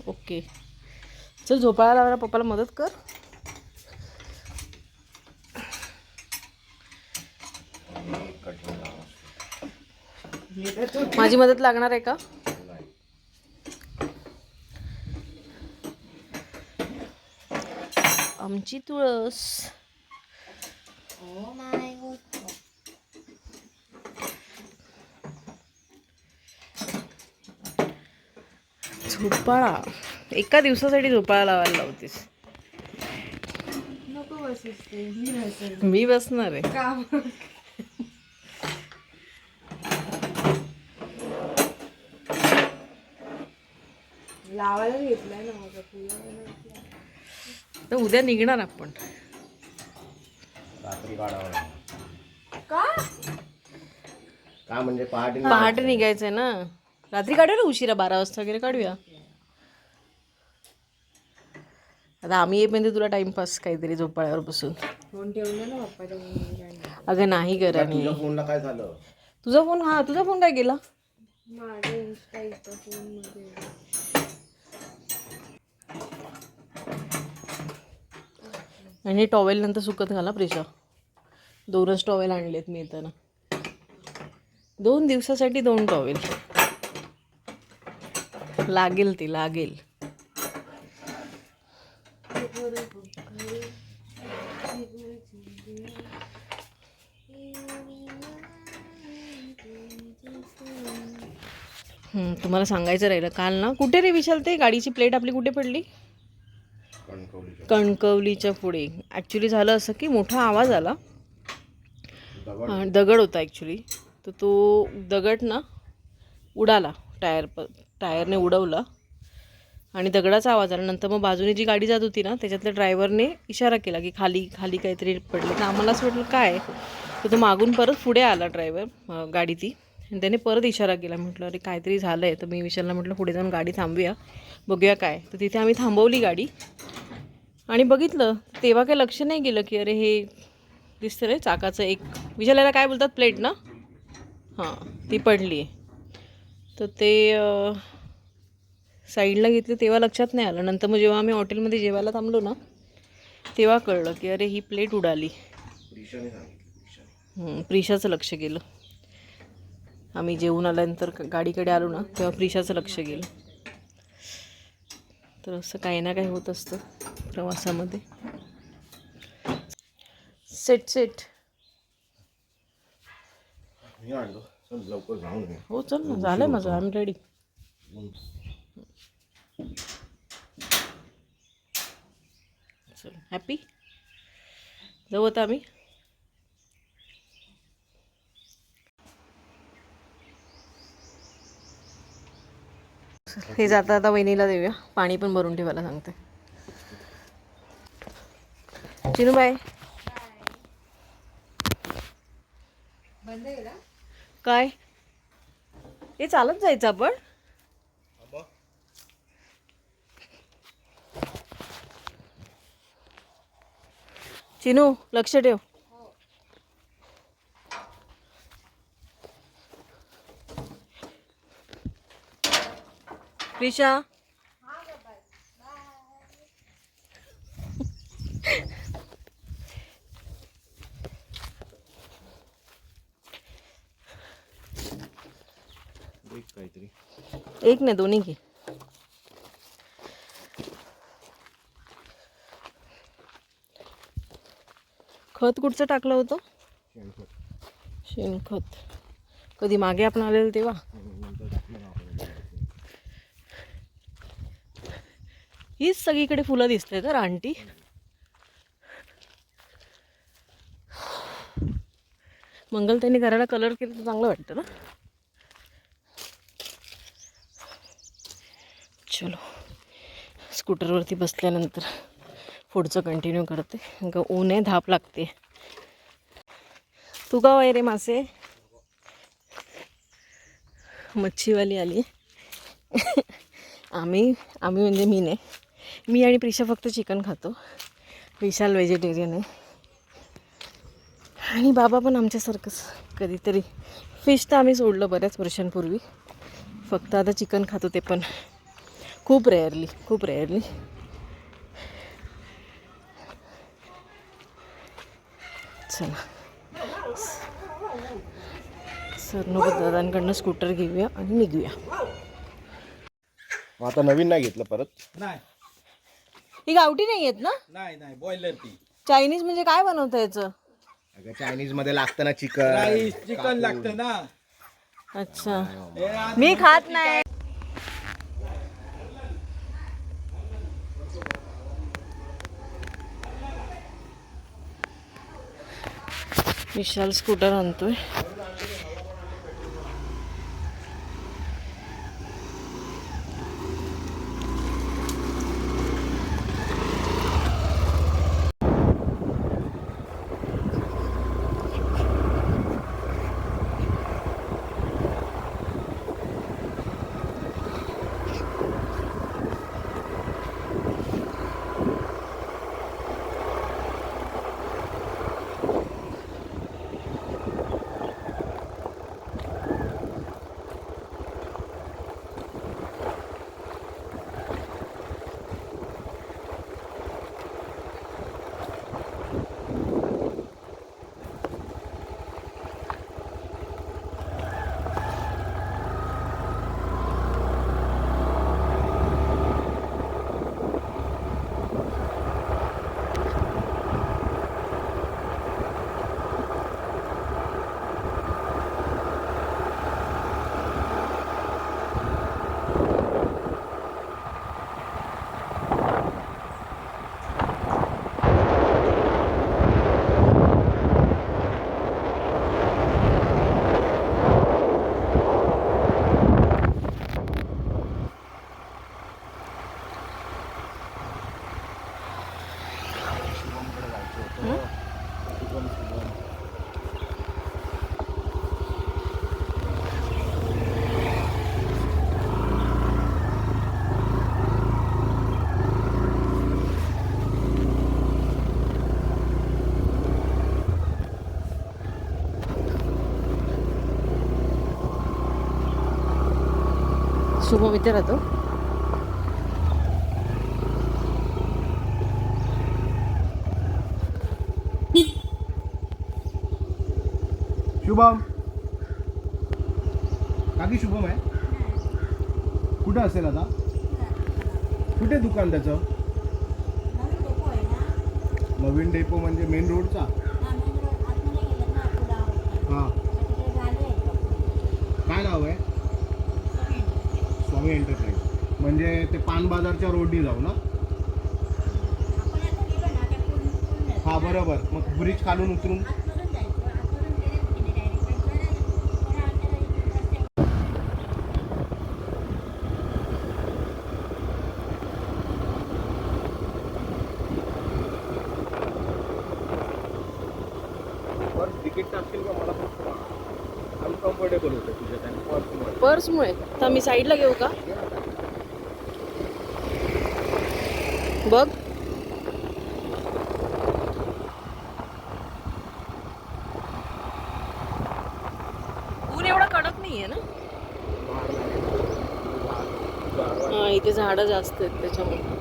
Okay, चल झोपायला लावायला पप्पाला मदत कर. माझी मदत लागणार आहे का? आमची तुळस. झोपाळा एका दिवसासाठी झोपाळा लावायला लावतीस. नको बसस ते, मी बसणार आहे. लावायला घेतलाय ना माझा फुलं. तर उद्या निघणार आपण. रात्री काढावं का? का म्हणजे पहाटे निघायचंय ना. रात्री काढूया ना, उशिरा 12 वाजता वगैरे काढूया. आता आम्ही येईपर्यंत तुला टाइमपास काहीतरी झोपाळ्यावर बसून. फोन ठेवलं ना पप्पाच्या फोन. अगं नाही करा. तुझ्या फोनला काय झालं? तुझा फोन, हा तुझा फोन काय केला? माझ्या इंस्टाचा फोन मध्ये आणि टॉवेल नंतर सुकत घाला प्रिशा. 2च टॉवेल आणलेत मी येताना. 2 दिवसासाठी 2 टॉवेल लागेल. ती लागेल. तुम्हाला सांगायचं राहिलं काल ना. कुठे रे विशाल ते गाडीची प्लेट आपली कुठे पडली? कणकवलीच्या पुढे. ॲक्च्युली झालं असं की मोठा आवाज आला. दगड होता ॲक्च्युली. तर तो दगड ना उडाला. टायरने उडवला आणि दगडाचा आवाज आला. नंतर मग बाजूने जी गाडी जात होती ना त्याच्यातल्या ड्रायव्हरने इशारा केला की खाली खाली काहीतरी पडले. तर आम्हाला असं वाटलं काय. तर तो मागून परत पुढे आला ड्रायव्हर, गाडी ती. आणि त्याने परत इशारा केला. म्हटलं अरे काहीतरी झालं आहे. तर मी विशालला म्हटलं पुढे जाऊन गाडी थांबूया, बघूया काय. तर तिथे आम्ही थांबवली गाडी आणि बघितलं. तेव्हा काही लक्ष नाही गेलं की अरे हे दिसतं रे चाकाचं एक, विशालाला काय बोलतात, प्लेट ना, हां ती पडली आहे. तर ते साईडला घेतलं तेव्हा लक्षात नाही आलं. नंतर मग जेव्हा आम्ही हॉटेलमध्ये जेवायला थांबलो ना तेव्हा कळलं की अरे ही प्लेट उडाली. प्रिशाचं लक्ष गेलं. आम्ही जेवून आल्यानंतर गाडीकडे आलो ना तेव्हा प्रिशाचं लक्ष गेलं. तर असं काही ना काही होत असतं प्रवासामध्ये. सेट हो चल ना, झालं माझं. I am ready. चल हॅपी जाऊ आता आम्ही. हे जाता आता वहिनीला देऊया. पाणी पण भरून ठेवायला सांगते. चिनू बाय. बंद केला काय हे चालत जायचं आपण. चिनू लक्ष ठेव. प्रिशा काहीतरी एक नाही दोन्ही घे. खत कुठचं टाकलं होतं? शेणखत. कधी मागे आपण आलेलो तेव्हा. हीच सगळीकडे फुलं दिसते तर आंटी. मंगल त्यांनी घराला कलर केलं तर चांगलं वाटतं ना. चलो स्कूटरवरती बसल्यानंतर पुढचं कंटिन्यू करते. ऊन आहे, धाप लागते. तू का वय रे मासे. मच्छीवाली आली. आम्ही म्हणजे मी नाही. मी आणि प्रिशा फक्त चिकन खातो. विशाल व्हेजिटेरियन आहे. आणि बाबा पण आमच्यासारखंच कधीतरी फिश तर आम्ही सोडलं बऱ्याच वर्षांपूर्वी. फक्त आता चिकन खातो, ते पण खूप रेअरली. चला सरनोबत दादांकडनं स्कूटर घेऊया आणि निघूया. मग आता नवीन नाही घेतलं परत? नाही ही गावठी नाही आहेत ना? नाही नाही बॉयलर ती चायनीज म्हणजे काय बनवतं याचं? अगं चायनीज मध्ये लागतं ना चिकन. राईस चिकन लागतं ना. अच्छा, हे आज मी खात नाही. विशाल स्कूटर आणतोय. शुभम इथे राहतो. शुभम, काकी शुभम आहे? कुठं असेल आता? कुठे दुकान त्याचं? नवीन डेपो म्हणजे मेन रोडचा? हां, काय नाव आहे? स्वामी एंटरप्राइज. म्हणजे ते पान बाजारच्या रोडनी जाऊ ना? हा बरोबर. मग ब्रिज खालून उतरून तिकीट टाकशील का? मला अनकम्फर्टेबल होतं तुझ्या त्या पर्समुळे. तर मी साईडला घेऊ का? बघ, ऊन एवढा कडक नाहीये ना. हा, इथे झाडं जास्त आहेत त्याच्यामुळे.